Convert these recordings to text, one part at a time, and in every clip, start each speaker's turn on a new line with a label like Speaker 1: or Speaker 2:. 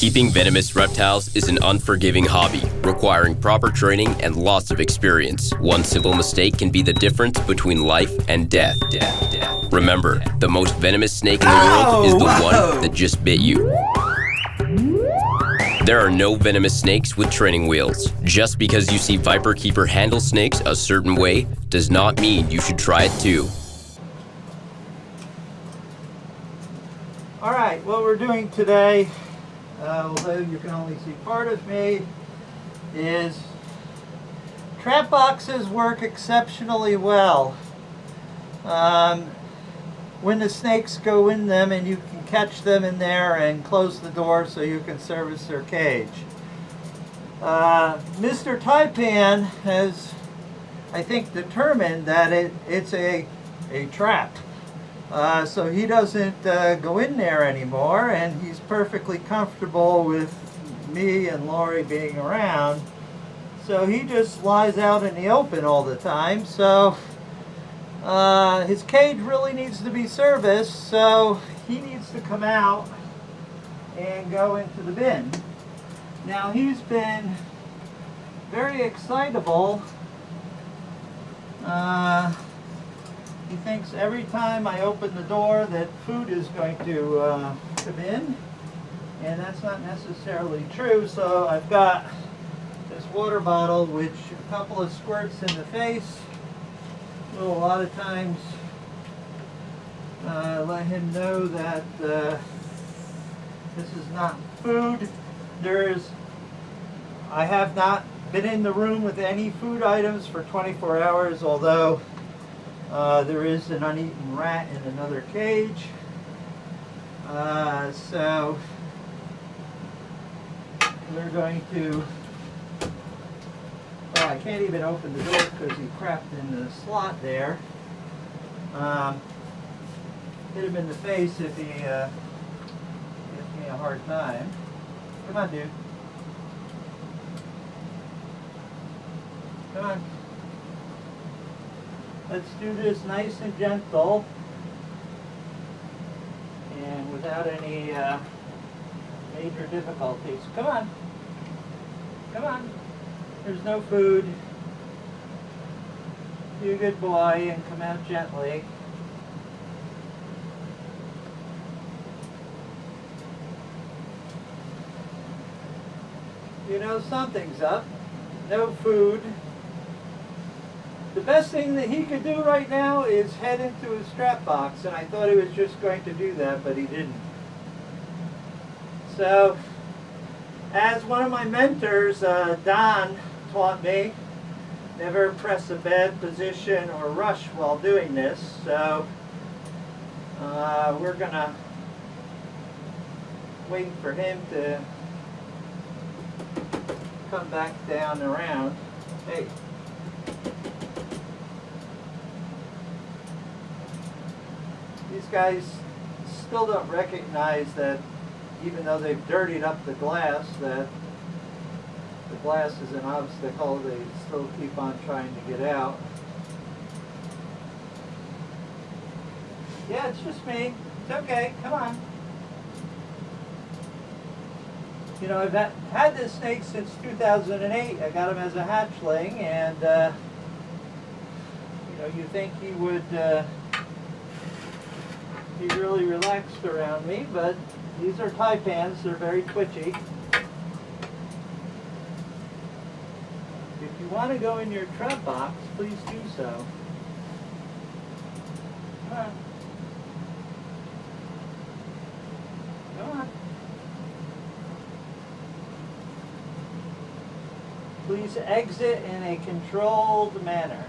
Speaker 1: Keeping venomous reptiles is an unforgiving hobby, requiring proper training and lots of experience. One simple mistake can be the difference between life and death. Remember, the most venomous snake in the world is the one that just bit you. There are no venomous snakes with training wheels. Just because you see Viperkeeper handle snakes a certain way does not mean you should try it too.
Speaker 2: Alright, what we're doing today, although you can only see part of me, is trap boxes work exceptionally well. When the snakes go in them, and you can catch them in there and close the door so you can service their cage. Mr. Taipan has, I think, determined that it's a trap. So he doesn't go in there anymore, and he's perfectly comfortable with me and Lori being around. So he just lies out in the open all the time. So his cage really needs to be serviced, so he needs to come out and go into the bin. Now he's been very excitable. He thinks every time I open the door that food is going to come in, and that's not necessarily true. So I've got this water bottle, which a couple of squirts in the face will a lot of times let him know that this is not food. I have not been in the room with any food items for 24 hours, although there is an uneaten rat in another cage. So we're going to, well, I can't even open the door because he crapped in the slot there. Hit him in the face if he gives me a hard time. Come on, dude. Come on. Let's do this nice and gentle and without any major difficulties. Come on. Come on. There's no food. Be a good boy and come out gently. You know something's up. No food. The best thing that he could do right now is head into his strap box, and I thought he was just going to do that, but he didn't. So, as one of my mentors, Don, taught me, never press a bad position or rush while doing this. So, we're going to wait for him to come back down around. Hey. These guys still don't recognize that even though they've dirtied up the glass, that the glass is an obstacle. They still keep on trying to get out. Yeah, it's just me. It's okay. Come on. You know, I've had this snake since 2008. I got him as a hatchling, and you know, you think he would be really relaxed around me, but these are Taipans. They're very twitchy. If you want to go in your trap box, please do so. Come on. Come on. Please exit in a controlled manner.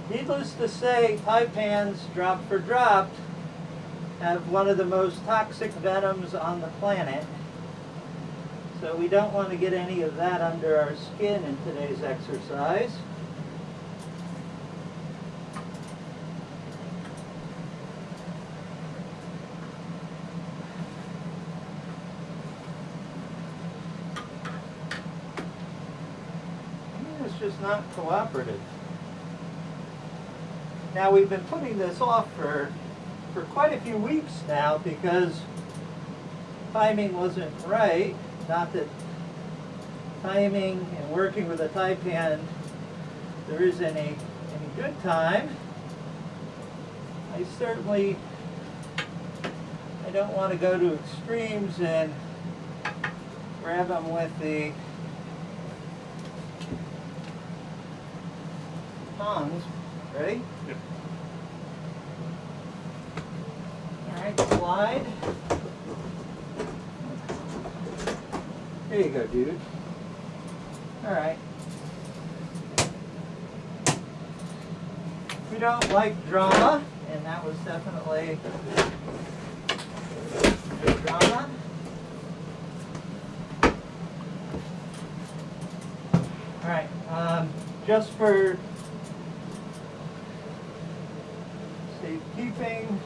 Speaker 2: Needless to say, Taipans, drop for drop, have one of the most toxic venoms on the planet. So we don't want to get any of that under our skin in today's exercise. It's just not cooperative. Now we've been putting this off for quite a few weeks now because timing wasn't right. Not that timing and working with a Taipan there is any good time. I don't want to go to extremes and grab them with the tongs. Ready?
Speaker 3: Yep.
Speaker 2: Alright, slide. There you go, dude. Alright. We don't like drama, and that was definitely no drama. Alright, just for safekeeping,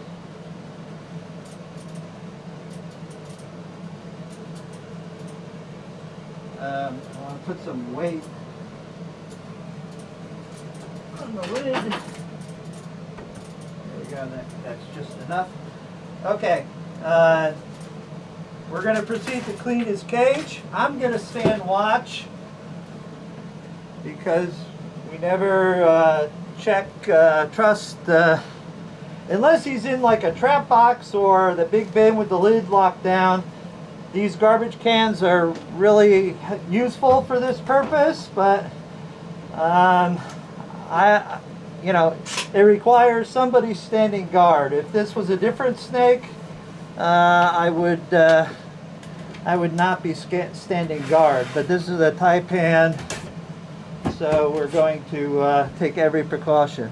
Speaker 2: I want to put some weight on the lid. There we go, that's just enough. Okay, we're going to proceed to clean his cage. I'm going to stand watch because we never trust, unless he's in like a trap box or the big bin with the lid locked down. These garbage cans are really useful for this purpose, but it requires somebody standing guard. If this was a different snake, I would not be standing guard. But this is a Taipan, so we're going to take every precaution.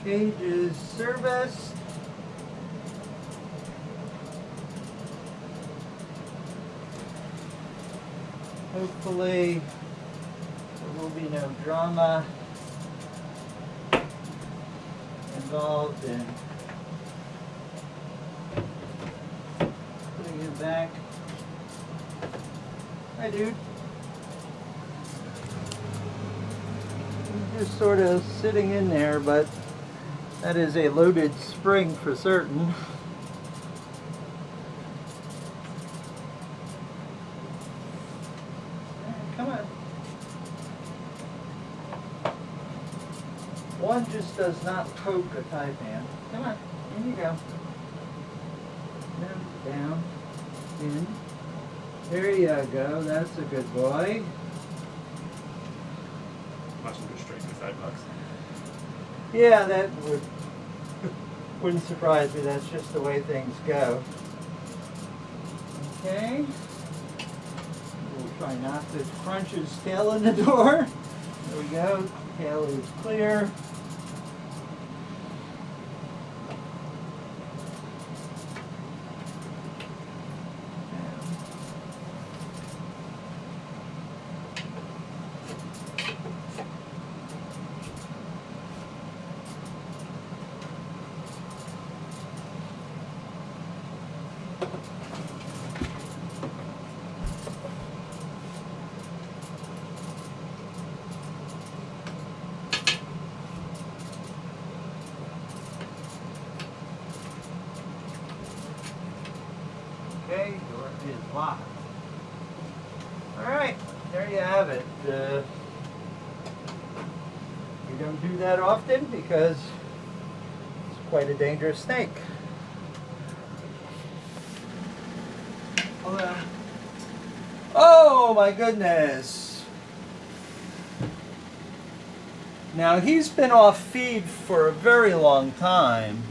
Speaker 2: Cage is serviced. Hopefully there will be no drama involved in putting it back. Hi, dude. He's just sort of sitting in there, but that is a loaded spring for certain. Come on. One just does not poke a Taipan. Come on, in you go. Down, in. There you go, that's a good boy.
Speaker 3: Watch him go straight to $5.
Speaker 2: Yeah, that wouldn't surprise me. That's just the way things go. Okay. We'll try not to crunch his tail in the door. There we go. Tail is clear. Okay, door is locked. Alright, there you have it. We don't do that often because it's quite a dangerous snake. Hold on. Oh my goodness! Now he's been off feed for a very long time,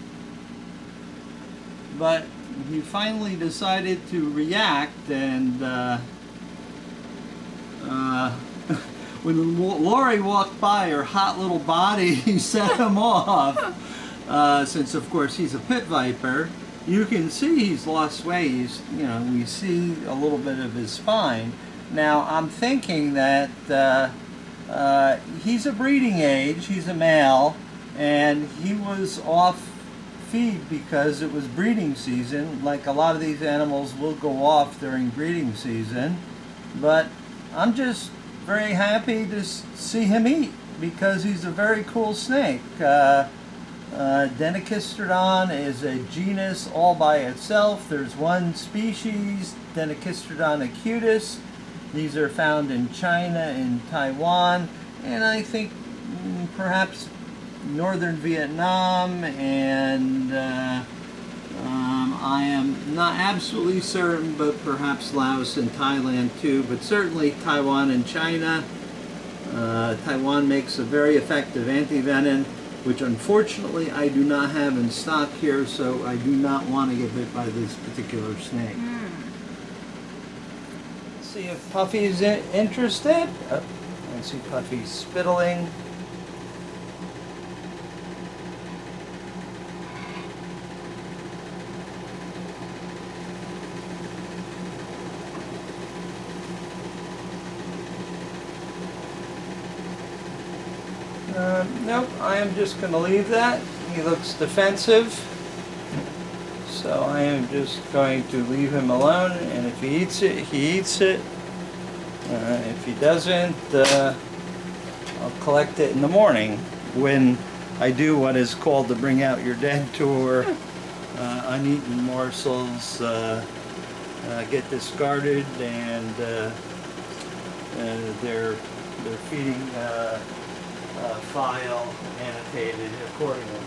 Speaker 2: but he finally decided to react, and when Lori walked by, her hot little body set him off. Since of course he's a pit viper, you can see he's lost weight. We see a little bit of his spine. Now I'm thinking that he's a breeding age. He's a male, and he was off feed because it was breeding season. Like a lot of these animals will go off during breeding season, but I'm just very happy to see him eat. because he's a very cool snake. Denicistrodon is a genus all by itself. There's one species, Denicistrodon acutus. These are found in China and Taiwan, and I think perhaps northern Vietnam, and I am not absolutely certain, but perhaps Laos and Thailand too, but certainly Taiwan and China. Taiwan makes a very effective antivenom, which unfortunately I do not have in stock here, so I do not want to get bit by this particular snake. Let's see if Puffy's interested. Oh, I see Puffy spittling. Nope, I am just going to leave that. He looks defensive. So I am just going to leave him alone, and if he eats it, he eats it. If he doesn't, I'll collect it in the morning when I do what is called the Bring Out Your Dead tour. Uneaten morsels get discarded, and they're feeding file annotated accordingly.